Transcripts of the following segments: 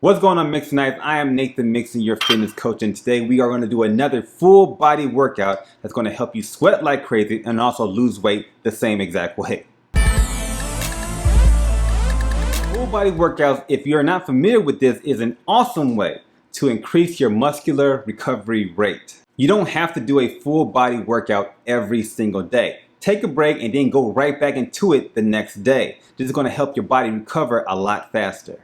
What's going on, Mixonites? I am Nathen Mixon, your fitness coach, and today we are going to do another full body workout that's going to help you sweat like crazy and also lose weight the same exact way. Full body workouts, if you're not familiar with this, is an awesome way to increase your muscular recovery rate. You don't have to do a full body workout every single day. Take a break and then go right back into it the next day. This is going to help your body recover a lot faster.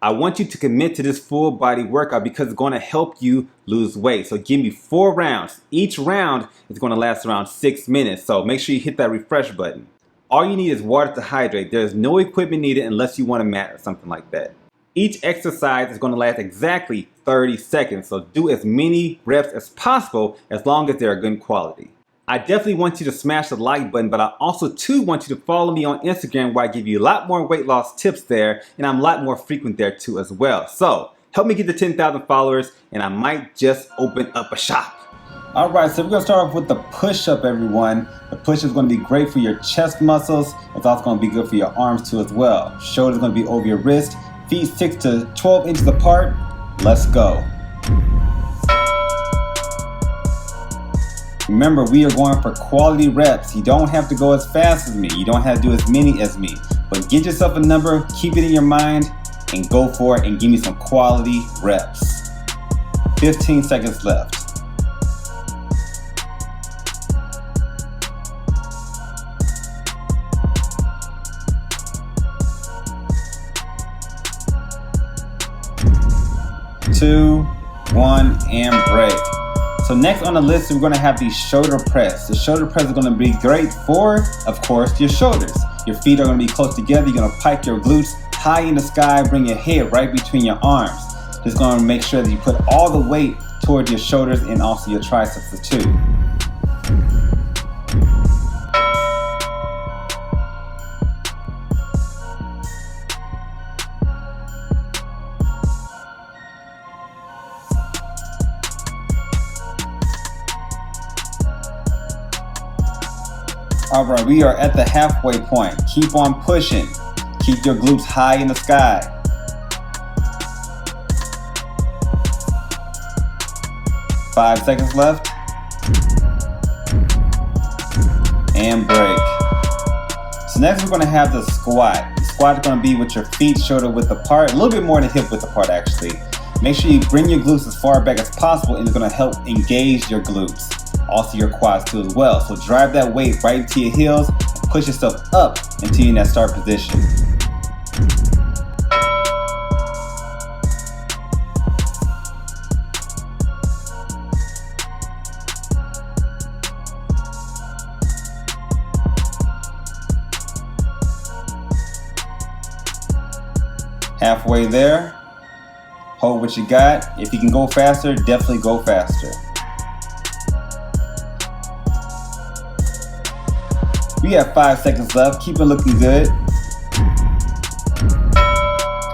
I want you to commit to this full body workout because it's going to help you lose weight. So give me 4 rounds. Each round is going to last around 6 minutes. So make sure you hit that refresh button. All you need is water to hydrate. There's no equipment needed unless you want a mat or something like that. Each exercise is going to last exactly 30 seconds. So do as many reps as possible as long as they're good quality. I definitely want you to smash the like button, but I also too want you to follow me on Instagram where I give you a lot more weight loss tips there, and I'm a lot more frequent there too as well. So help me get to 10,000 followers and I might just open up a shop. Alright, so we're going to start off with the push-up, everyone. The push is going to be great for your chest muscles. It's also going to be good for your arms too as well. Shoulders going to be over your wrist, feet 6 to 12 inches apart. Let's go. Remember, we are going for quality reps. You don't have to go as fast as me. You don't have to do as many as me. But get yourself a number, keep it in your mind, and go for it and give me some quality reps. 15 seconds left. Two, one, and break. So next on the list, we're going to have the shoulder press. The shoulder press is going to be great for, of course, your shoulders. Your feet are going to be close together. You're going to pike your glutes high in the sky, bring your head right between your arms. Just going to make sure that you put all the weight towards your shoulders and also your triceps too. Alright, we are at the halfway point. Keep on pushing. Keep your glutes high in the sky. 5 seconds left. And break. So next we're going to have the squat. The squat is going to be with your feet shoulder width apart. A little bit more than hip width apart actually. Make sure you bring your glutes as far back as possible and it's going to help engage your glutes. Also your quads too as well. So drive that weight right into your heels and push yourself up until you're in that start position. Halfway there. Hold what you got. If you can go faster, definitely go faster. We have 5 seconds left. Keep it looking good.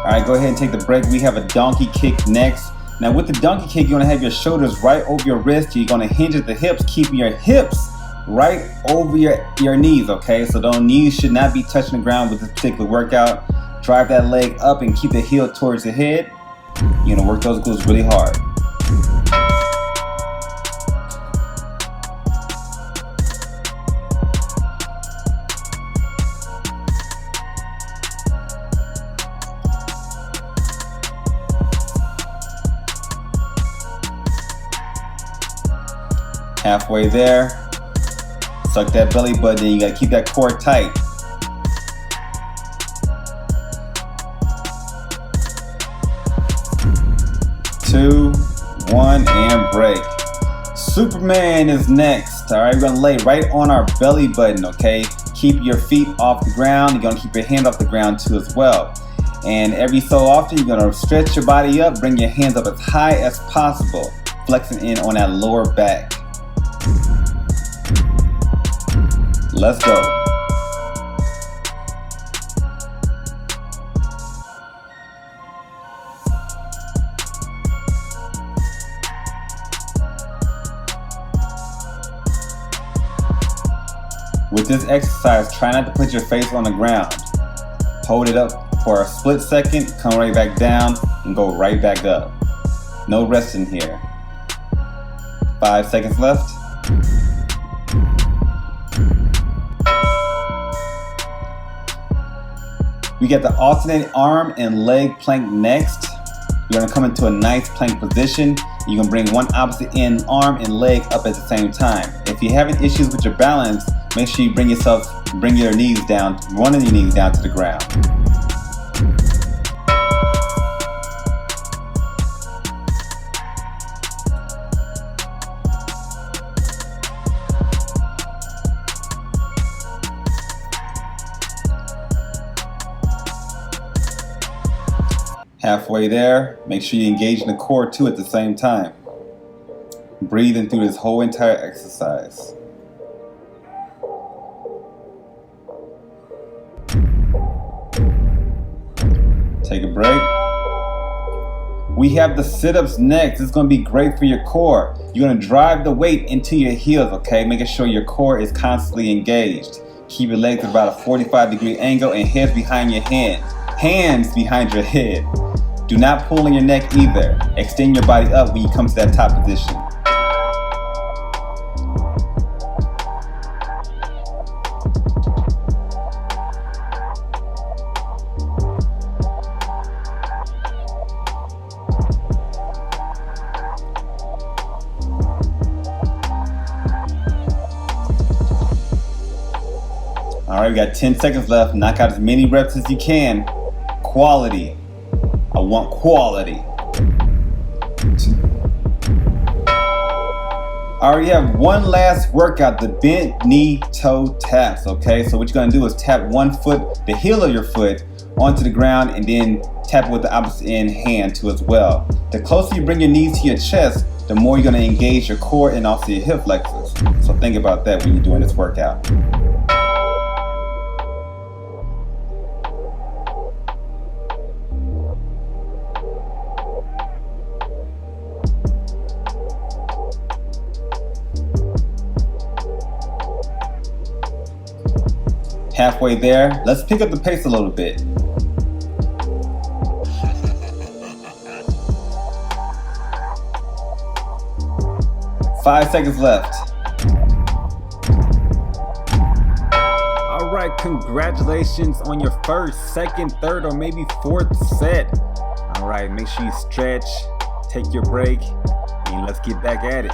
Alright, go ahead and take the break. We have a donkey kick next. Now with the donkey kick, you're going to have your shoulders right over your wrist. You're going to hinge at the hips, keeping your hips right over your knees, okay? So those knees should not be touching the ground with this particular workout. Drive that leg up and keep the heel towards the head. You're going to work those glutes really hard. Halfway there. Suck that belly button in. You gotta keep that core tight. Two, one, and break. Superman is next. Alright, we're gonna lay right on our belly button, okay? Keep your feet off the ground. You're gonna keep your hand off the ground too as well. And every so often, you're gonna stretch your body up, bring your hands up as high as possible, flexing in on that lower back. Let's go. With this exercise, try not to put your face on the ground. Hold it up For a split second, come right back down and go right back up. No resting here. 5 seconds left. We get the alternating arm and leg plank next. You're gonna come into a nice plank position. You're gonna bring one opposite end arm and leg up at the same time. If you're having issues with your balance, make sure you bring your knees down, one of your knees down to the ground. Halfway there, make sure you engage in the core too at the same time. Breathing through this whole entire exercise. Take a break. We have the sit-ups next. It's going to be great for your core. You're going to drive the weight into your heels, okay? Making sure your core is constantly engaged. Keep your legs at about a 45-degree angle and heads behind your hands behind your head. Do not pull in your neck either. Extend your body up when you come to that top position. All right, we got 10 seconds left. Knock out as many reps as you can. Quality. I want quality. I already have one last workout, the bent knee toe taps, okay? So what you're gonna do is tap one foot, the heel of your foot, onto the ground and then tap it with the opposite end hand too as well. The closer you bring your knees to your chest, the more you're gonna engage your core and also your hip flexors. So think about that when you're doing this workout. Halfway there, let's pick up the pace a little bit. Five seconds left. All right, congratulations on your first, second, third, or maybe fourth set. All right, make sure you stretch, take your break, and let's get back at it.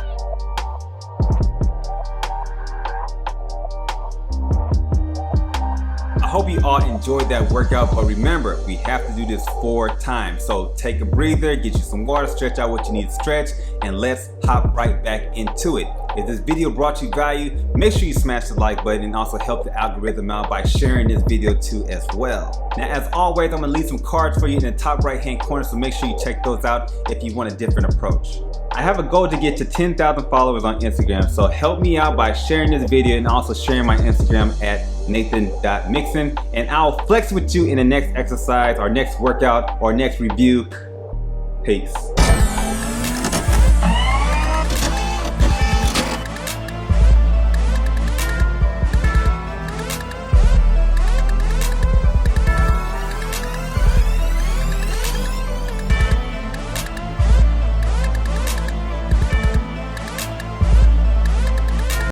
I hope you all enjoyed that workout, but remember, we have to do this 4 times. So take a breather, get you some water, stretch out what you need to stretch, and let's hop right back into it. If this video brought you value, make sure you smash the like button and also help the algorithm out by sharing this video too as well. Now, as always, I'm gonna leave some cards for you in the top right hand corner, so make sure you check those out if you want a different approach. I have a goal to get to 10,000 followers on Instagram, so help me out by sharing this video and also sharing my Instagram at Nathen.Mixon, and I'll flex with you in the next exercise or next workout or next review. Peace.